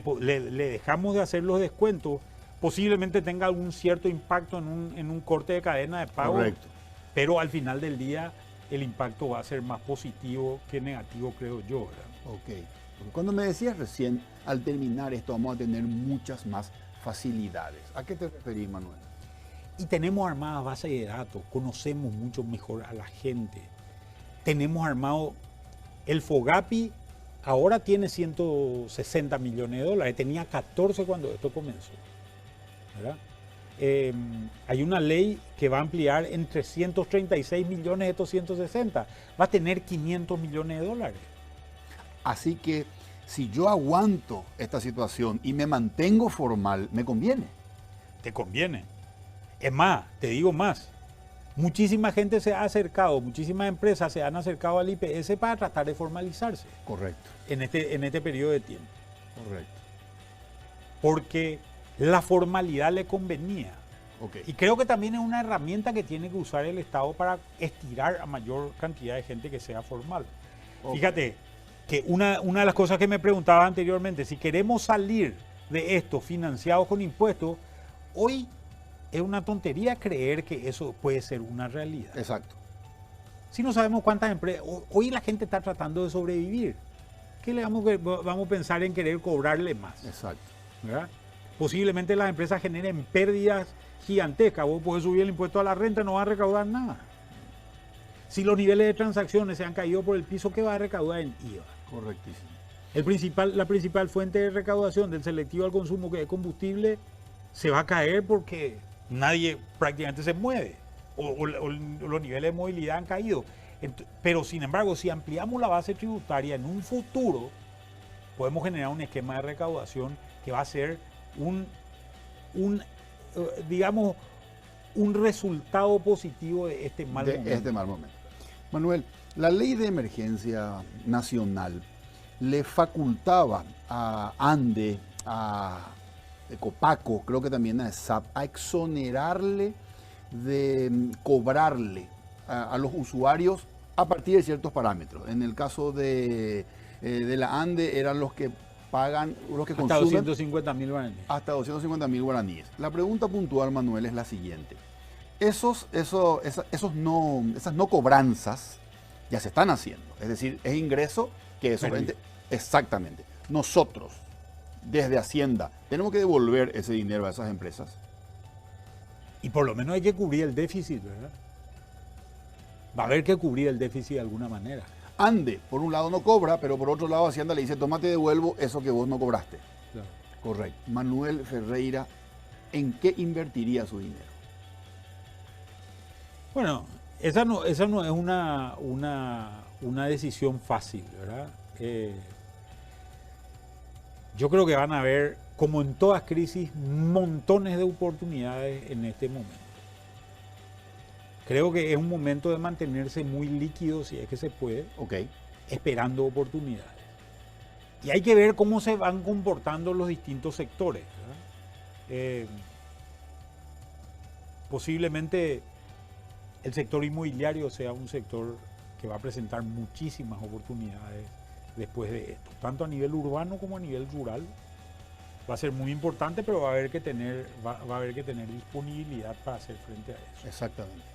Speaker 7: dejamos de hacer los descuentos, posiblemente tenga algún cierto impacto en un corte de cadena de pago.
Speaker 1: Correcto.
Speaker 7: Pero al final del día, el impacto va a ser más positivo que negativo, creo yo, ¿verdad?
Speaker 1: Ok. Porque cuando me decías recién, al terminar esto vamos a tener muchas más facilidades. ¿A qué te referís, Manuel?
Speaker 7: Y tenemos armadas bases de datos, conocemos mucho mejor a la gente. Tenemos armado, el FOGAPI ahora tiene 160 millones de dólares, tenía 14 cuando esto comenzó, ¿verdad? Hay una ley que va a ampliar en 336 millones de estos 160, va a tener 500 millones de dólares.
Speaker 1: Así que si yo aguanto esta situación y me mantengo formal, me conviene.
Speaker 7: Te conviene. Es más, te digo más. Muchísima gente se ha acercado, muchísimas empresas se han acercado al IPS para tratar de formalizarse.
Speaker 1: Correcto.
Speaker 7: En este periodo de tiempo.
Speaker 1: Correcto.
Speaker 7: Porque la formalidad le convenía.
Speaker 1: Okay.
Speaker 7: Y creo que también es una herramienta que tiene que usar el Estado para estirar a mayor cantidad de gente que sea formal. Okay. Fíjate que una de las cosas que me preguntaba anteriormente, si queremos salir de esto financiados con impuestos, hoy es una tontería creer que eso puede ser una realidad.
Speaker 1: Exacto.
Speaker 7: Si no sabemos cuántas empresas, hoy la gente está tratando de sobrevivir. ¿Qué le vamos a pensar en querer cobrarle más?
Speaker 1: Exacto.
Speaker 7: ¿Verdad? Posiblemente las empresas generen pérdidas gigantescas. Vos podés subir el impuesto a la renta, no va a recaudar nada. Si los niveles de transacciones se han caído por el piso, ¿qué va a recaudar en IVA?
Speaker 1: Correctísimo.
Speaker 7: La principal fuente de recaudación del selectivo al consumo, que es combustible, se va a caer porque nadie prácticamente se mueve o los niveles de movilidad han caído. Pero sin embargo, si ampliamos la base tributaria en un futuro, podemos generar un esquema de recaudación que va a ser digamos, un resultado positivo de este mal momento.
Speaker 1: Manuel, la ley de emergencia nacional le facultaba a ANDE, a Copaco, creo que también a ESAP, a exonerarle de cobrarle a los usuarios a partir de ciertos parámetros. En el caso de la ANDE eran los que pagan, los que
Speaker 7: hasta
Speaker 1: consumen
Speaker 7: 250.000 guaraníes.
Speaker 1: Hasta 250.000 guaraníes. La pregunta puntual, Manuel, es la siguiente. Esas no cobranzas ya se están haciendo. Es decir, es ingreso que eso... Exactamente. Nosotros, desde Hacienda, tenemos que devolver ese dinero a esas empresas.
Speaker 7: Y por lo menos hay que cubrir el déficit, ¿verdad? Va a haber que cubrir el déficit de alguna manera.
Speaker 1: ANDE, por un lado no cobra, pero por otro lado Hacienda le dice, toma, te devuelvo eso que vos no cobraste.
Speaker 7: Claro.
Speaker 1: Correcto. Manuel Ferreira, ¿en qué invertiría su dinero?
Speaker 7: Bueno, esa no es una decisión fácil, ¿verdad? Yo creo que van a haber, como en todas crisis, montones de oportunidades en este momento. Creo que es un momento de mantenerse muy líquido, si es que se puede, esperando oportunidades. Y hay que ver cómo se van comportando los distintos sectores, ¿verdad? Posiblemente el sector inmobiliario sea un sector que va a presentar muchísimas oportunidades después de esto, tanto a nivel urbano como a nivel rural. Va a ser muy importante, pero va a haber que tener disponibilidad para hacer frente a eso.
Speaker 1: Exactamente.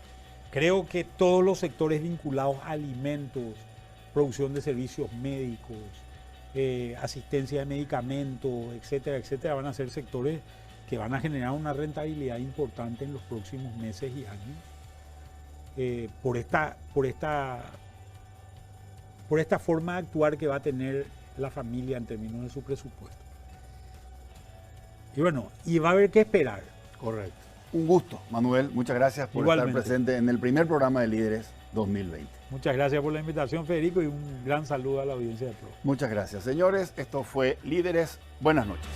Speaker 7: Creo que todos los sectores vinculados a alimentos, producción de servicios médicos, asistencia de medicamentos, etcétera, etcétera, van a ser sectores que van a generar una rentabilidad importante en los próximos meses y años. Por esta forma de actuar que va a tener la familia en términos de su presupuesto. Y bueno, y va a haber que esperar.
Speaker 1: Correcto. Un gusto, Manuel. Muchas gracias por estar presente en el primer programa de Líderes 2020.
Speaker 7: Muchas gracias por la invitación, Federico, y un gran saludo a la audiencia de Pro.
Speaker 1: Muchas gracias, señores. Esto fue Líderes. Buenas noches.